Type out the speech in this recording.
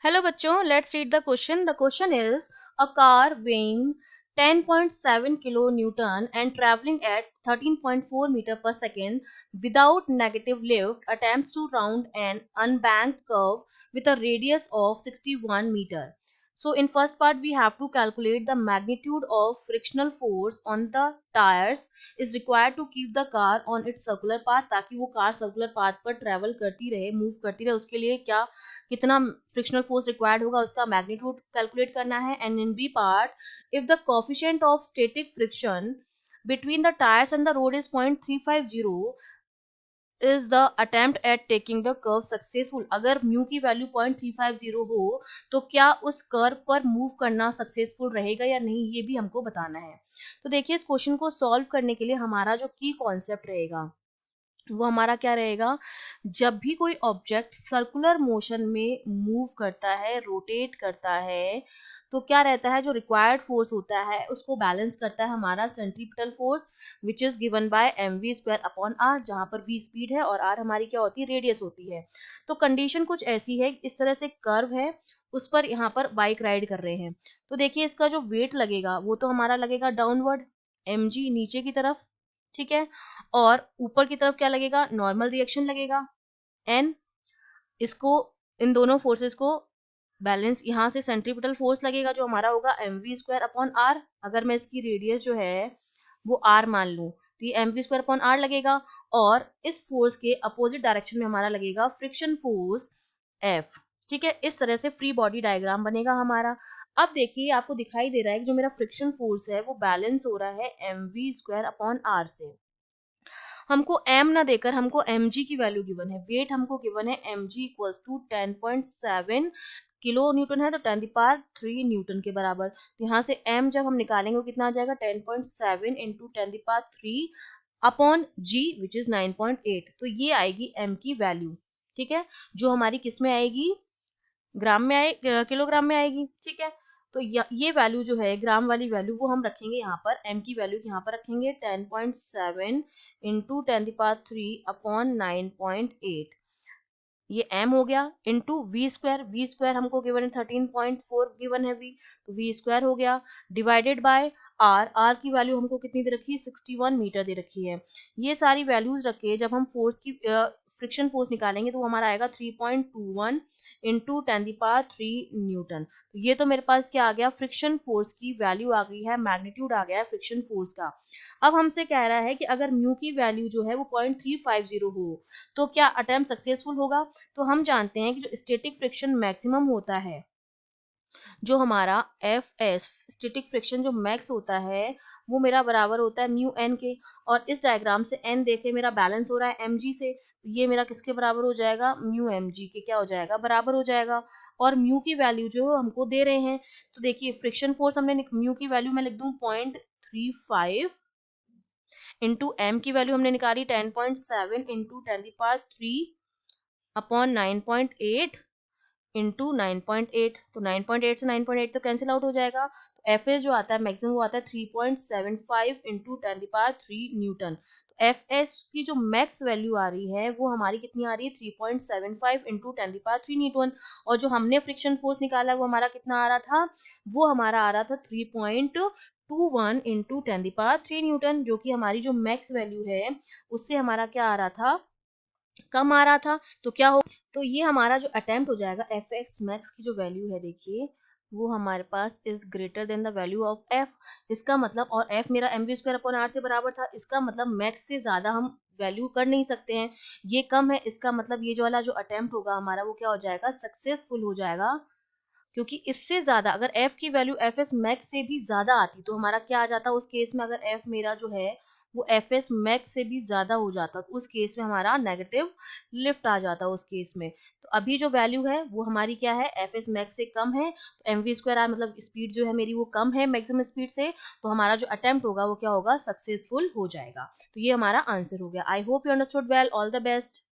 Hello बच्चों, let's read the question. The question is a car weighing 10.7 kilo Newton and traveling at 13.4 meter per second without negative lift attempts to round an unbanked curve with a radius of 61 meter. So in first part we have to calculate the magnitude of frictional force on the tires is required to keep the car on its circular path. ताकि वो car circular path पर travel करती रहे, move करती रहे, उसके लिए क्या कितना फ्रिक्शनल फोर्स रिक्वायर्ड होगा उसका मैग्नीट्यूड कैलकुलेट करना है. And in b part, if the coefficient of static friction between the tires and the road is 0.350 is the attempt at taking the curve successful. अगर म्यू की value 0.350 हो तो क्या उस कर्व पर मूव करना सक्सेसफुल रहेगा या नहीं, ये भी हमको बताना है. तो देखिए, इस क्वेश्चन को सॉल्व करने के लिए हमारा जो की कॉन्सेप्ट रहेगा वो हमारा क्या रहेगा. जब भी कोई ऑब्जेक्ट सर्कुलर मोशन में मूव करता है, रोटेट करता है, तो क्या रहता है, जो रिक्वायर्ड फोर्स होता है उसको बैलेंस करता है हमारा centripetal force which is given by mv square upon r, जहां पर v स्पीड है और r हमारी क्या होती है, रेडियस होती है. तो कंडीशन कुछ ऐसी है, इस तरह से कर्व है, उस पर यहाँ पर बाइक राइड कर रहे हैं. तो देखिए, इसका जो वेट लगेगा वो तो हमारा लगेगा डाउनवर्ड, mg नीचे की तरफ, ठीक है, और ऊपर की तरफ क्या लगेगा, नॉर्मल रिएक्शन लगेगा n. इसको, इन दोनों फोर्सेस को बैलेंस, यहाँ से सेंट्रीपिटल फोर्स लगेगा जो हमारा होगा mv स्क्वायर अपॉन r. अगर मैं इसकी रेडियस जो है वो r मान लूँ तो ये mv स्क्वायर अपॉन r लगेगा. और इस फोर्स के अपोजिट डायरेक्शन में हमारा लगेगा फ्रिक्शन फोर्स f. ठीक है, इस तरह से फ्री बॉडी डायग्राम बनेगा हमारा. अब देखिए, आपको दिखाई दे रहा है कि जो मेरा फ्रिक्शन फोर्स है वो बैलेंस हो रहा है mv स्क्वायर अपॉन r से. हमको m ना देकर हमको mg की वैल्यू गिवन है, वेट हमको गिवन है mg equals to 10.7 kilo newton है, तो 10 की पावर 3 न्यूटन के बराबर. तो यहाँ से m जब हम निकालेंगे वो कितना आ जाएगा, 10.7 इंटू 10 की power 3 upon g which is 9.8. तो ये आएगी m की वैल्यू. ठीक है, जो हमारी किस में आएगी, ग्राम में आए, किलोग्राम में आएगी. ठीक है, तो ये वैल्यू जो है ग्राम वाली वैल्यू वो हम रखेंगे यहाँ पर, m की वैल्यू यहाँ पर रखेंगे 10.7 इंटू 10 की पावर 3 अपॉन 9.8. ये m हो गया, इंटू वी स्क्वायर हमको गिवन है 13.4 गिवन है v, तो v स्क्वायर हो गया, डिवाइडेड बाय r की वैल्यू हमको कितनी दे रखी है, 61 मीटर दे रखी है. ये सारी वैल्यूज रखे जब हम फोर्स की फ्रिक्शन फोर्स निकालेंगे तो वो हमारा आएगा 3.21 इंटू 10 की पावर 3 न्यूटन. तो ये तो मेरे पास क्या आ गया, फ्रिक्शन फोर्स की वैल्यू आ गई है, मैग्नीट्यूड आ गया है फ्रिक्शन फोर्स का. अब हमसे कह रहा है कि अगर म्यू की वैल्यू जो है वो 0.350 हो तो क्या अटेम्प्ट सक्सेसफुल होगा. तो हम जानते हैं कि जो स्टैटिक फ्रिक्शन मैक्सिमम होता है, जो हमारा एफ एस स्टैटिक फ्रिक्शन जो मैक्स होता है वो मेरा बराबर होता है म्यू एन के. और इस डायग्राम से एन देखे मेरा बैलेंस हो रहा है एम जी से, तो ये मेरा किसके बराबर हो जाएगा, म्यू एम जी के क्या हो जाएगा, बराबर हो जाएगा. और म्यू की वैल्यू जो हमको दे रहे हैं, तो देखिए फ्रिक्शन फोर्स हमने म्यू की वैल्यू मैं लिख दूं 0.35 इंटू एम की वैल्यू हमने निकाली 10.7 इंटू 10 की पावर 3 अपॉन 9.8 इंटू 9.8. तो 9.8 से 9.8 तो कैंसिल आउट हो जाएगा. तो एफ एस जो आता है मैक्सिमम वो आता है 3.75 इंटू 10 की पावर 3 न्यूटन. तो एफ एस की जो मैक्स वैल्यू आ रही है वो हमारी कितनी आ रही है, 3.75 इंटू 10 की पावर 3 न्यूटन. और जो हमने फ्रिक्शन फोर्स निकाला वो हमारा कितना आ रहा था, वो हमारा आ रहा था 3.21 इंटू 10 की पावर 3 न्यूटन, जो कि हमारी जो मैक्स वैल्यू है उससे हमारा क्या आ रहा था, कम आ रहा था. तो क्या हो, तो ये हमारा जो अटेम्प्ट हो जाएगा एफ एक्स मैक्स की जो वैल्यू है, देखिए वो हमारे पास is greater than the value of f. इसका मतलब, और एफ मेरा m v square upon r से बराबर था, इसका मतलब मैक्स से ज्यादा हम वैल्यू कर नहीं सकते हैं, ये कम है. इसका मतलब ये जो वाला जो अटेम्प्ट होगा हमारा वो क्या हो जाएगा, सक्सेसफुल हो जाएगा. क्योंकि इससे ज्यादा अगर एफ की वैल्यू एफ एस मैक्स से भी ज्यादा आती तो हमारा क्या आ जाता उस केस में, अगर एफ मेरा जो है वो एफ एस मैक्स से भी ज्यादा हो जाता तो उस केस में हमारा नेगेटिव लिफ्ट आ जाता उस केस में. तो अभी जो वैल्यू है वो हमारी क्या है, एफ एस मैक्स से कम है, तो एम वी स्क्वायर आर मतलब स्पीड जो है मेरी वो कम है मैक्सिमम स्पीड से, तो हमारा जो अटेम्प्ट होगा वो क्या होगा, सक्सेसफुल हो जाएगा. तो ये हमारा आंसर हो गया. I hope you understood well. All the best.